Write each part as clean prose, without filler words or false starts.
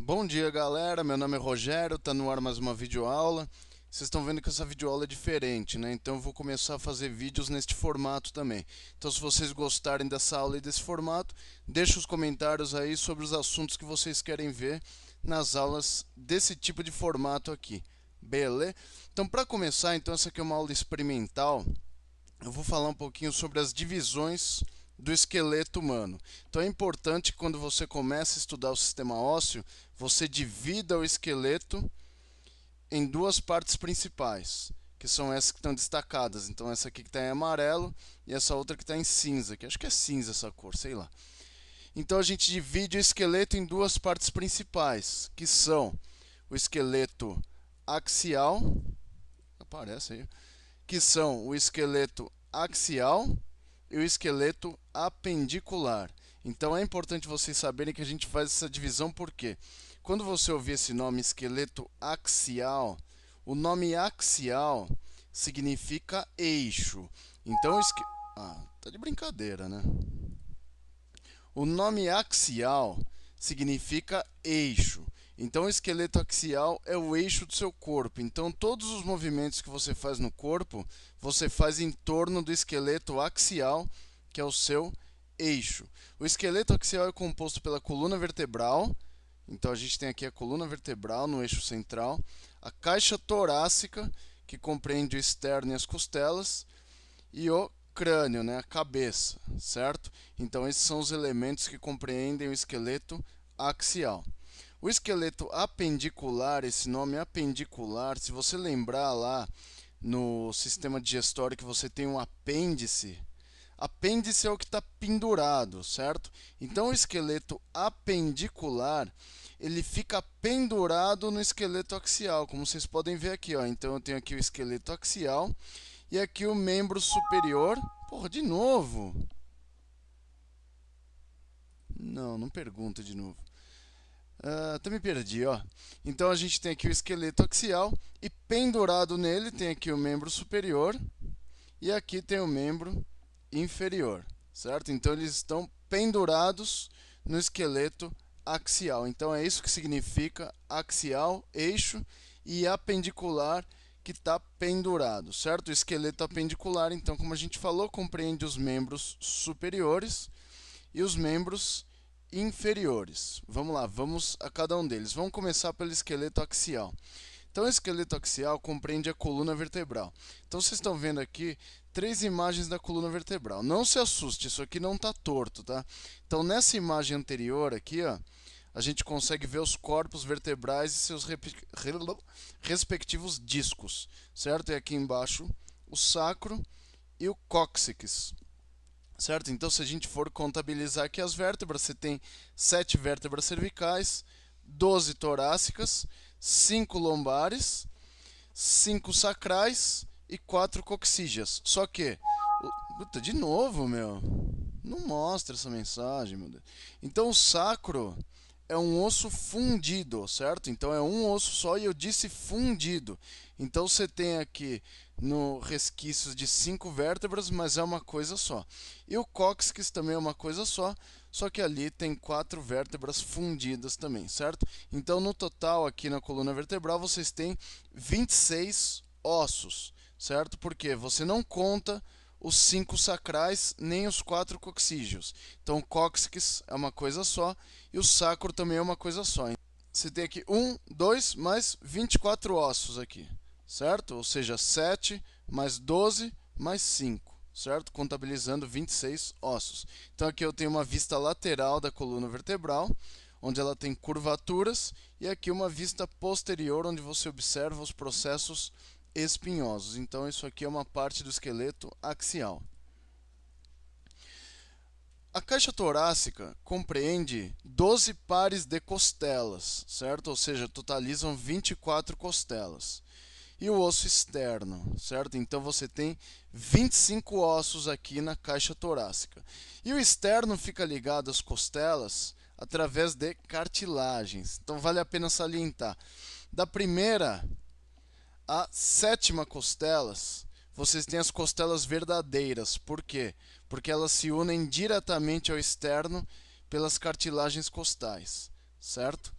Bom dia, galera. Meu nome é Rogério, tá no ar mais uma videoaula. Vocês estão vendo que essa videoaula é diferente, né? Então eu vou começar a fazer vídeos neste formato também. Então se vocês gostarem dessa aula e desse formato, deixa os comentários aí sobre os assuntos que vocês querem ver nas aulas desse tipo de formato aqui. Beleza? Então para começar, então essa aqui é uma aula experimental. Eu vou falar um pouquinho sobre as divisões do esqueleto humano. Então é importante que quando você começa a estudar o sistema ósseo, você divida o esqueleto em duas partes principais, que são essas que estão destacadas. Então essa aqui que está em amarelo e essa outra que está em cinza, que acho que é cinza essa cor, sei lá. Então a gente divide o esqueleto em duas partes principais, que são o esqueleto axial, aparece aí, que são o esqueleto axial e o esqueleto apendicular. Então é importante vocês saberem que a gente faz essa divisão porque quando você ouvir esse nome esqueleto axial, o nome axial significa eixo. Então, tá de brincadeira, né? O nome axial significa eixo. Então, o esqueleto axial é o eixo do seu corpo. Então, todos os movimentos que você faz no corpo, você faz em torno do esqueleto axial, que é o seu eixo. O esqueleto axial é composto pela coluna vertebral. Então, a gente tem aqui a coluna vertebral no eixo central, a caixa torácica, que compreende o externo e as costelas, e o crânio, né, a cabeça, certo? Então esses são os elementos que compreendem o esqueleto axial. O esqueleto apendicular, esse nome apendicular, se você lembrar lá no sistema digestório que você tem um apêndice, apêndice é o que está pendurado, certo? Então o esqueleto apendicular, ele fica pendurado no esqueleto axial, como vocês podem ver aqui, ó. Então eu tenho aqui o esqueleto axial e aqui o membro superior. Porra, de novo? Não, não pergunta de novo. Até me perdi, ó. Então a gente tem aqui o esqueleto axial e pendurado nele tem aqui o membro superior e aqui tem o membro inferior, certo? Então eles estão pendurados no esqueleto axial. Então é isso que significa axial, eixo, e apendicular, que está pendurado, certo? O esqueleto apendicular, então, como a gente falou, compreende os membros superiores e os membros inferiores. Vamos lá, vamos a cada um deles. Vamos começar pelo esqueleto axial. Então, o esqueleto axial compreende a coluna vertebral. Então, vocês estão vendo aqui três imagens da coluna vertebral. Não se assuste, isso aqui não está torto, tá? Então, nessa imagem anterior aqui, ó, a gente consegue ver os corpos vertebrais e seus respectivos discos, certo? E aqui embaixo o sacro e o cóccix, certo? Então, se a gente for contabilizar aqui as vértebras, você tem 7 vértebras cervicais, 12 torácicas, 5 lombares, 5 sacrais e 4 coxígeas. Só que, puta, de novo, meu, não mostra essa mensagem, meu Deus. Então, o sacro é um osso fundido, certo? Então é um osso só e eu disse fundido. Então você tem aqui no resquícios de 5 vértebras, mas é uma coisa só. E o cóccix também é uma coisa só que ali tem 4 vértebras fundidas também, certo? Então no total aqui na coluna vertebral vocês têm 26 ossos, certo? Porque você não conta os 5 sacrais nem os 4 coxígeos. Então o cóccix é uma coisa só e o sacro também é uma coisa só. Você tem aqui 1, 2 mais 24 ossos aqui, certo? Ou seja, 7 mais 12 mais 5, certo? Contabilizando 26 ossos. Então aqui eu tenho uma vista lateral da coluna vertebral, onde ela tem curvaturas, e aqui uma vista posterior, onde você observa os processos espinhosos. Então isso aqui é uma parte do esqueleto axial. A caixa torácica compreende 12 pares de costelas, certo? Ou seja, totalizam 24 costelas. E o osso externo, certo? Então você tem 25 ossos aqui na caixa torácica. E o externo fica ligado às costelas através de cartilagens. Então vale a pena salientar. Da primeira à sétima costelas, vocês têm as costelas verdadeiras. Por quê? Porque elas se unem diretamente ao externo pelas cartilagens costais, certo?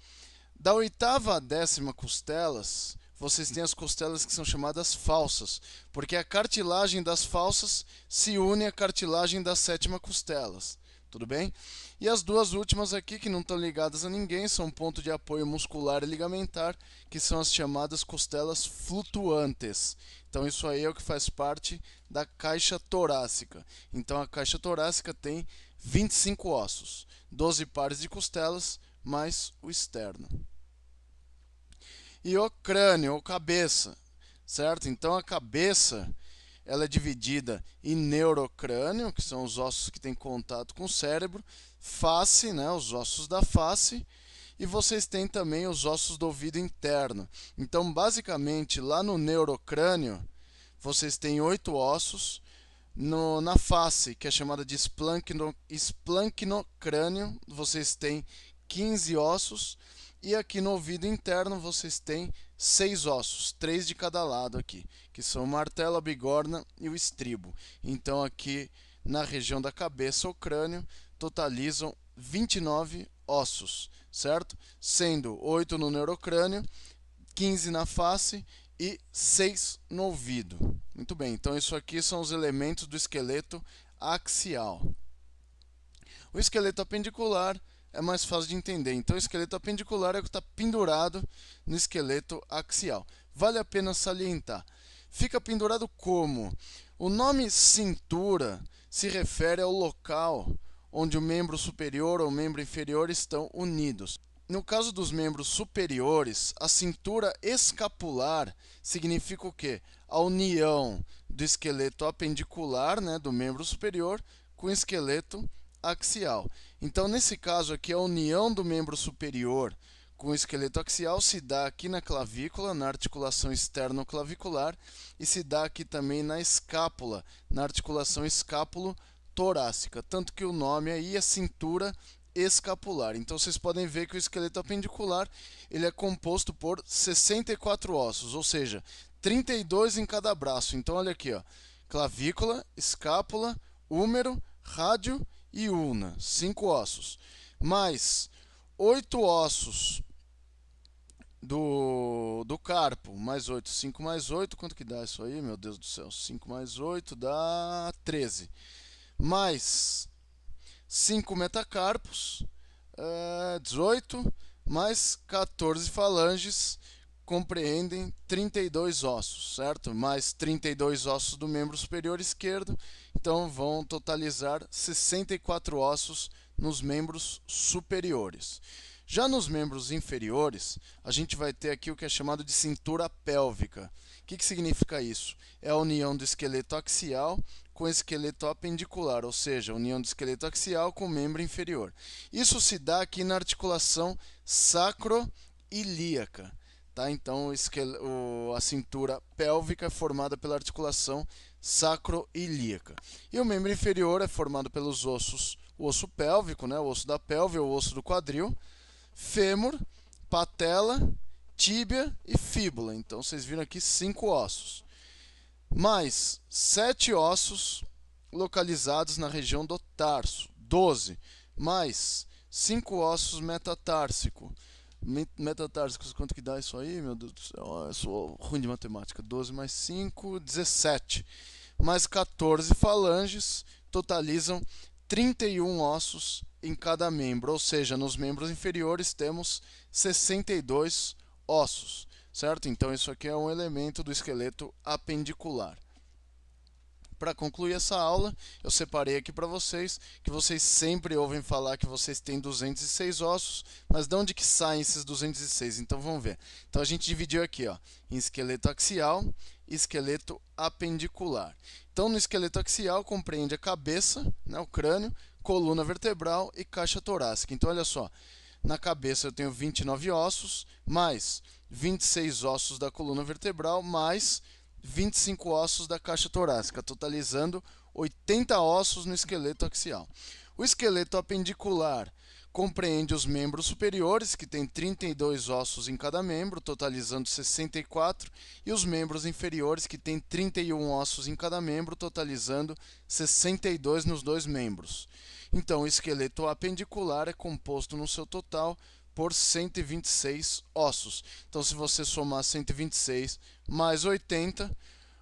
Da oitava à décima costelas, vocês têm as costelas que são chamadas falsas, porque a cartilagem das falsas se une à cartilagem das sétima costelas. Tudo bem? E as duas últimas aqui, que não estão ligadas a ninguém, são ponto de apoio muscular e ligamentar, que são as chamadas costelas flutuantes. Então, isso aí é o que faz parte da caixa torácica. Então, a caixa torácica tem 25 ossos, 12 pares de costelas, mais o externo. E o crânio, ou cabeça, certo? Então, a cabeça ela é dividida em neurocrânio, que são os ossos que têm contato com o cérebro, face, né, os ossos da face, e vocês têm também os ossos do ouvido interno. Então, basicamente, lá no neurocrânio, vocês têm 8 ossos. Na face, que é chamada de esplanquinocrânio, vocês têm 15 ossos. E aqui no ouvido interno vocês têm 6 ossos, 3 de cada lado aqui, que são o martelo, a bigorna e o estribo. Então aqui na região da cabeça ou crânio totalizam 29 ossos, certo? Sendo 8 no neurocrânio, 15 na face e 6 no ouvido. Muito bem, então isso aqui são os elementos do esqueleto axial. O esqueleto apendicular é mais fácil de entender. Então, o esqueleto apendicular é o que está pendurado no esqueleto axial. Vale a pena salientar. Fica pendurado como? O nome cintura se refere ao local onde o membro superior ou o membro inferior estão unidos. No caso dos membros superiores, a cintura escapular significa o quê? A união do esqueleto apendicular, né, do membro superior, com o esqueleto axial. Então, nesse caso aqui, a união do membro superior com o esqueleto axial se dá aqui na clavícula, na articulação externo-clavicular, e se dá aqui também na escápula, na articulação escápulo-torácica. Tanto que o nome aí é cintura escapular. Então, vocês podem ver que o esqueleto apendicular ele é composto por 64 ossos, ou seja, 32 em cada braço. Então, olha aqui, ó, clavícula, escápula, húmero, rádio e ulna, 5 ossos, mais 8 ossos do carpo, mais 8, 5 mais 8, quanto que dá isso aí, meu Deus do céu? 5 mais 8 dá 13, mais 5 metacarpos, 18, mais 14 falanges, compreendem 32 ossos, certo? Mais 32 ossos do membro superior esquerdo, então vão totalizar 64 ossos nos membros superiores. Já nos membros inferiores, a gente vai ter aqui o que é chamado de cintura pélvica. O que significa isso? É a união do esqueleto axial com o esqueleto apendicular, ou seja, a união do esqueleto axial com o membro inferior. Isso se dá aqui na articulação sacroiliaca. Tá? Então, a cintura pélvica é formada pela articulação sacroiliaca. E o membro inferior é formado pelos ossos, o osso pélvico, né? O osso da pelve, o osso do quadril, fêmur, patela, tíbia e fíbula. Então, vocês viram aqui 5 ossos. Mais 7 ossos localizados na região do tarso, 12. Mais 5 ossos metatársicos. Metatársicos, quanto que dá isso aí? Meu Deus do céu, eu sou ruim de matemática. 12 mais 5, 17. Mais 14 falanges, totalizam 31 ossos em cada membro, ou seja, nos membros inferiores temos 62 ossos, certo? Então isso aqui é um elemento do esqueleto apendicular. Para concluir essa aula, eu separei aqui para vocês que vocês sempre ouvem falar que vocês têm 206 ossos, mas de onde que saem esses 206? Então vamos ver. Então a gente dividiu aqui, ó, em esqueleto axial e esqueleto apendicular. Então no esqueleto axial compreende a cabeça, né, o crânio, coluna vertebral e caixa torácica. Então olha só, na cabeça eu tenho 29 ossos, mais 26 ossos da coluna vertebral, mais 25 ossos da caixa torácica, totalizando 80 ossos no esqueleto axial. O esqueleto apendicular compreende os membros superiores, que tem 32 ossos em cada membro, totalizando 64, e os membros inferiores, que tem 31 ossos em cada membro, totalizando 62 nos dois membros. Então, o esqueleto apendicular é composto no seu total por 126 ossos. Então, se você somar 126 mais 80,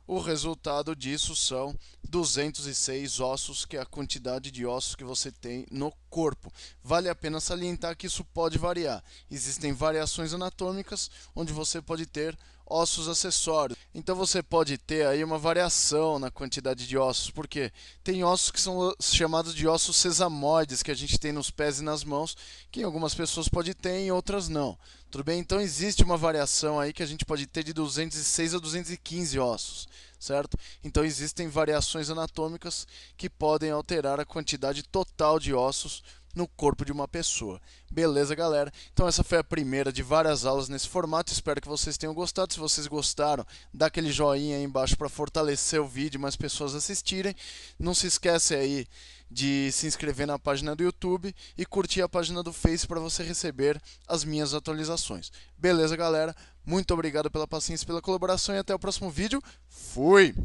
o resultado disso são 206 ossos, que é a quantidade de ossos que você tem no corpo. Vale a pena salientar que isso pode variar. Existem variações anatômicas onde você pode ter ossos acessórios. Então você pode ter aí uma variação na quantidade de ossos, porque tem ossos que são chamados de ossos sesamoides, que a gente tem nos pés e nas mãos, que em algumas pessoas pode ter, em outras não. Tudo bem? Então existe uma variação aí que a gente pode ter de 206 a 215 ossos, certo? Então existem variações anatômicas que podem alterar a quantidade total de ossos no corpo de uma pessoa. Beleza, galera? Então essa foi a primeira de várias aulas nesse formato. Espero que vocês tenham gostado. Se vocês gostaram, dá aquele joinha aí embaixo para fortalecer o vídeo e mais pessoas assistirem. Não se esquece aí de se inscrever na página do YouTube e curtir a página do Face para você receber as minhas atualizações. Beleza, galera? Muito obrigado pela paciência e pela colaboração e até o próximo vídeo. Fui!